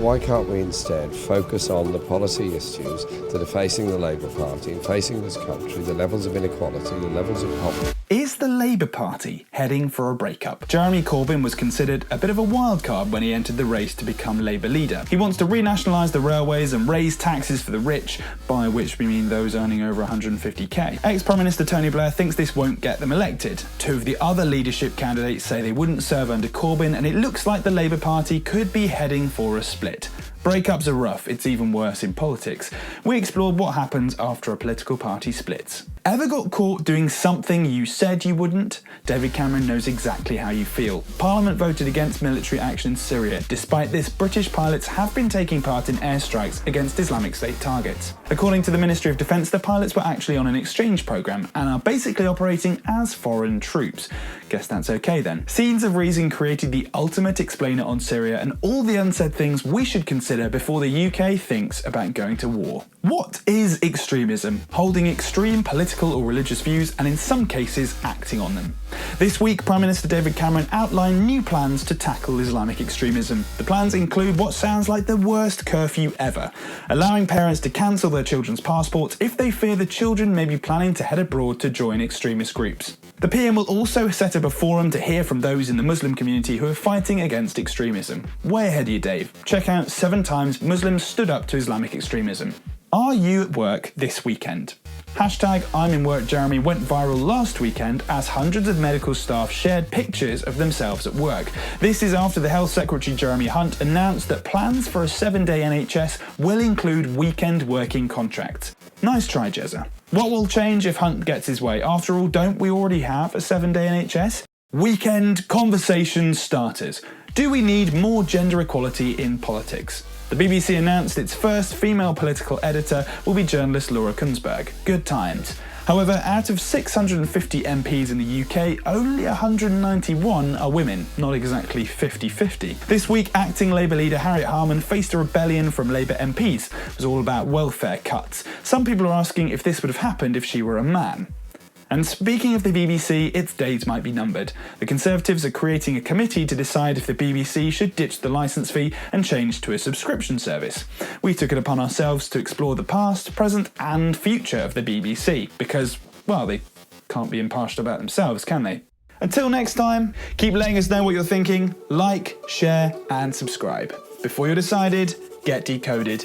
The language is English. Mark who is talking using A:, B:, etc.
A: So why can't we instead focus on the policy issues that are facing the Labour Party and facing this country, the levels of inequality, the levels of poverty?
B: Is the Labour Party heading for a breakup? Jeremy Corbyn was considered a bit of a wild card when he entered the race to become Labour leader. He wants to renationalise the railways and raise taxes for the rich, by which we mean those earning over 150k. Ex-Prime Minister Tony Blair thinks this won't get them elected. Two of the other leadership candidates say they wouldn't serve under Corbyn, and it looks like the Labour Party could be heading for a split. Breakups are rough, it's even worse in politics. We explored what happens after a political party splits. Ever got caught doing something you said you wouldn't? David Cameron knows exactly how you feel. Parliament voted against military action in Syria. Despite this, British pilots have been taking part in airstrikes against Islamic State targets. According to the Ministry of Defence, the pilots were actually on an exchange programme and are basically operating as foreign troops. Guess that's okay then. Scenes of Reason created the ultimate explainer on Syria and all the unsaid things we should consider before the UK thinks about going to war. What is extremism? Holding extreme political or religious views and in some cases acting on them. This week, Prime Minister David Cameron outlined new plans to tackle Islamic extremism. The plans include what sounds like the worst curfew ever, allowing parents to cancel their children's passports if they fear the children may be planning to head abroad to join extremist groups. The PM will also set up a forum to hear from those in the Muslim community who are fighting against extremism. Way ahead of you, Dave. Check out 7 times Muslims stood up to Islamic extremism. Are you at work this weekend? Hashtag I'm in work Jeremy went viral last weekend as hundreds of medical staff shared pictures of themselves at work. This is after the Health Secretary Jeremy Hunt announced that plans for a 7-day NHS will include weekend working contracts. Nice try, Jezza. What will change if Hunt gets his way? After all, don't we already have a 7-day NHS? Weekend conversation starters. Do we need more gender equality in politics? The BBC announced its first female political editor will be journalist Laura Kunsberg. Good times. However, out of 650 MPs in the UK, only 191 are women, not exactly 50-50. This week, acting Labour leader Harriet Harman faced a rebellion from Labour MPs. It was all about welfare cuts. Some people are asking if this would have happened if she were a man. And speaking of the BBC, its days might be numbered. The Conservatives are creating a committee to decide if the BBC should ditch the licence fee and change to a subscription service. We took it upon ourselves to explore the past, present and future of the BBC, because, well, they can't be impartial about themselves, can they? Until next time, keep letting us know what you're thinking, like, share and subscribe. Before you're decided, get decoded.